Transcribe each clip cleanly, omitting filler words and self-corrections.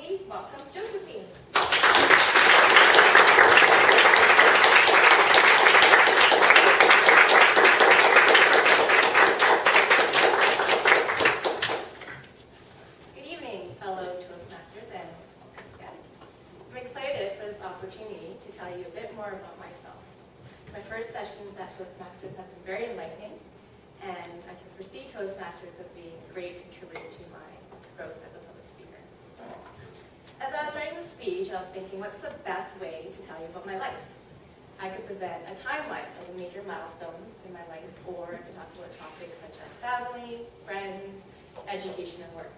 please welcome Josephine. Good evening, fellow Toastmasters and welcome guests. I'm excited for this opportunity to tell you a bit more about myself. My first sessions at Toastmasters have been very enlightening, and I can foresee Toastmasters as being a great contributor to my growth as a public speaker. As I was writing the speech, I was thinking, what's the best way to tell you about my life? I could present a timeline of the major milestones in my life, or I could talk about topics such as family, friends, education, and work.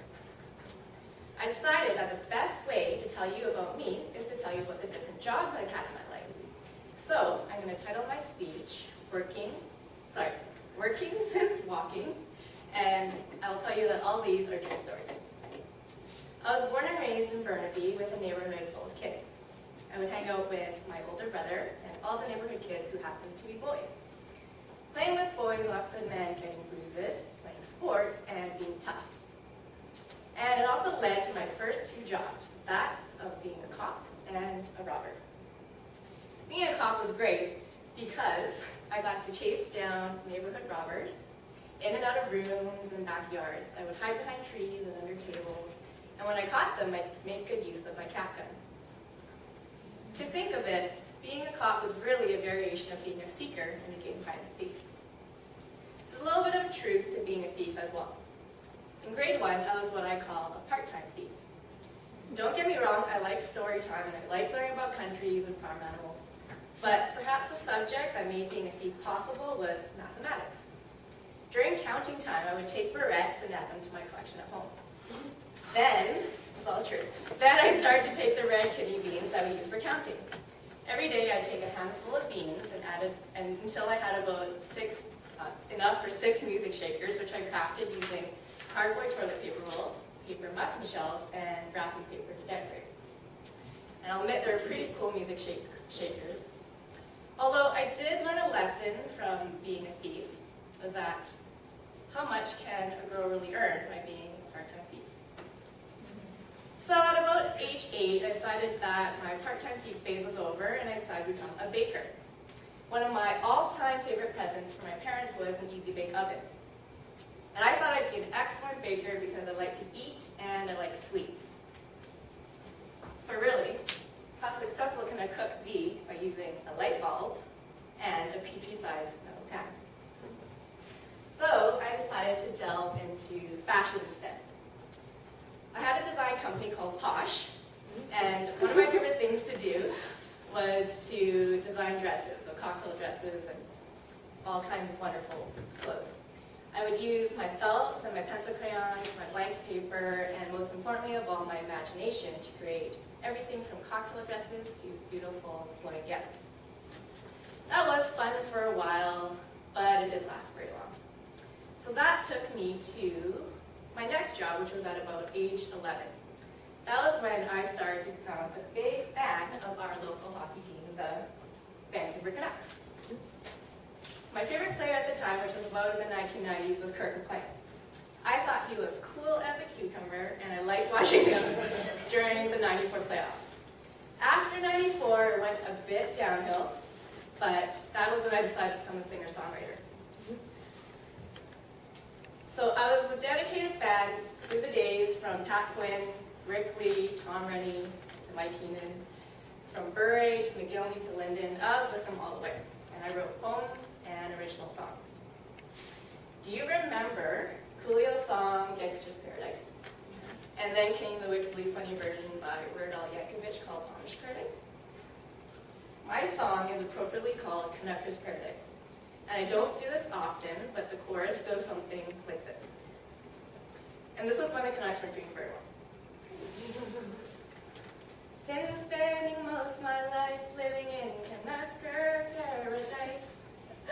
I decided that the best way to tell you about me is to tell you about the different jobs I've had in my life. So I'm going to title my speech, Working Since Walking, and I'll tell you that all these are true stories. I was born and raised in Burnaby with a neighborhood full of kids. I would hang out with my older brother and all the neighborhood kids who happened to be boys. Playing with boys left the men getting bruises, playing sports, and being tough. And it also led to my first two jobs, that of being a cop and a robber. Being a cop was great because I got to chase down neighborhood robbers in and out of rooms and backyards. I would hide behind trees and under tables, and when I caught them, I'd make good use of my cap gun. To think of it, being a cop was really a variation of being a seeker in the game hide and seek. There's a little bit of truth to being a thief as well. In grade 1, I was what I call a part-time thief. Don't get me wrong, I like story time and I like learning about countries and farm animals. But perhaps the subject that made being a thief possible was mathematics. During counting time, I would take barrettes and add them to my collection at home. Then, it's all true, then I started to take the red kidney beans that we use for counting. Every day I'd take a handful of beans and until I had about enough for 6 music shakers, which I crafted using cardboard toilet paper rolls, paper muffin shells, and wrapping paper to decorate. And I'll admit they're pretty cool music shakers. Although I did learn a lesson from being a thief, was that how much can a girl really earn by being a part-time thief? So at about age 8, I decided that my part-time thief phase was over and I decided to become a baker. One of my all-time favorite presents for my parents was an Easy Bake Oven. And I thought I'd be an excellent baker because I like to eat and I like sweets. But really, how successful can a cook be by using a light bulb and a Petri-sized metal pan? So I decided to delve into fashion instead. I had a design company called Posh, and one of my favorite things to do was to design dresses, so cocktail dresses and all kinds of wonderful clothes. I would use my felts and my pencil crayons, my blank paper, and most importantly of all, my imagination to create everything from cocktail dresses to beautiful flowing gowns. That was fun for a while, but it didn't last very long. So that took me to my next job, which was at about age 11. That was when I started to become a big fan of our local hockey team, the Vancouver Canucks. My favorite player at the time, which was about in the 1990s, was Kurt McLean. I thought he was cool as a cucumber, and I liked watching him during the 94 playoffs. After 94, it went a bit downhill, but that was when I decided to become a singer-songwriter. So I was a dedicated fan through the days from Pat Quinn, Rick Lee, Tom Rennie, to Mike Keenan, from Buray to McGillney to Linden. I was with them all the way, and I wrote poems and original songs. Do you remember Coolio's song, Gangster's Paradise? And then came the wickedly funny version by Weird Al Yankovic called Amish Paradise. My song is appropriately called Canucker's Paradise. And I don't do this often, but the chorus goes something like this. And this was when the Canucks were doing very well. Been spending most of my life living in Canucker Paradise.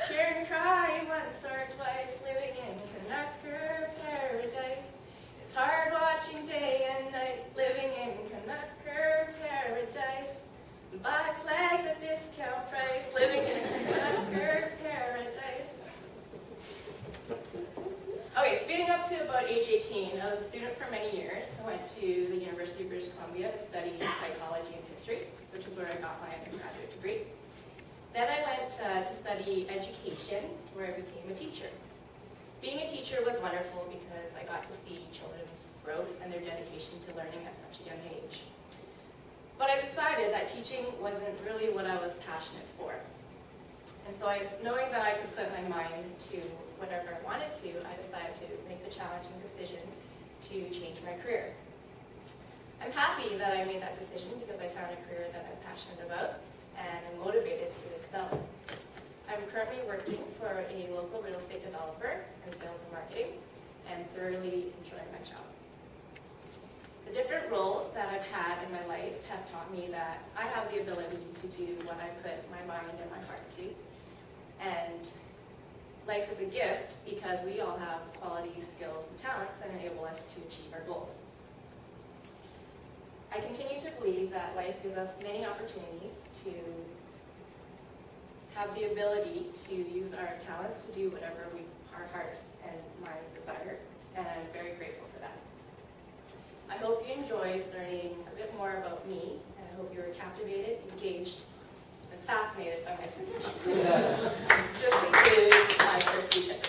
Cheer and cry once or twice, living in Canucker Paradise. It's hard watching day and night, living in Canucker Paradise. Buy flags at discount price, living in Canucker Paradise. Okay, speeding up to about age 18, I was a student for many years. I went to the University of British Columbia to study psychology and history, which is where I got my undergraduate degree. Then I went to study education, where I became a teacher. Being a teacher was wonderful because I got to see children's growth and their dedication to learning at such a young age. But I decided that teaching wasn't really what I was passionate for. And so knowing that I could put my mind to whatever I wanted to, I decided to make the challenging decision to change my career. I'm happy that I made that decision because I found a career that I'm passionate about and I'm motivated to excel in. I'm currently working for a local real estate developer in sales and marketing and thoroughly enjoying my job. The different roles that I've had in my life have taught me that I have the ability to do what I put my mind and my heart to. And life is a gift because we all have qualities, skills, and talents that enable us to achieve our goals. I continue to believe that life gives us many opportunities to have the ability to use our talents to do whatever our hearts and minds desire, and I'm very grateful for that. I hope you enjoyed learning a bit more about me, and I hope you were captivated, engaged, and fascinated by my speech. This concludes my first speech.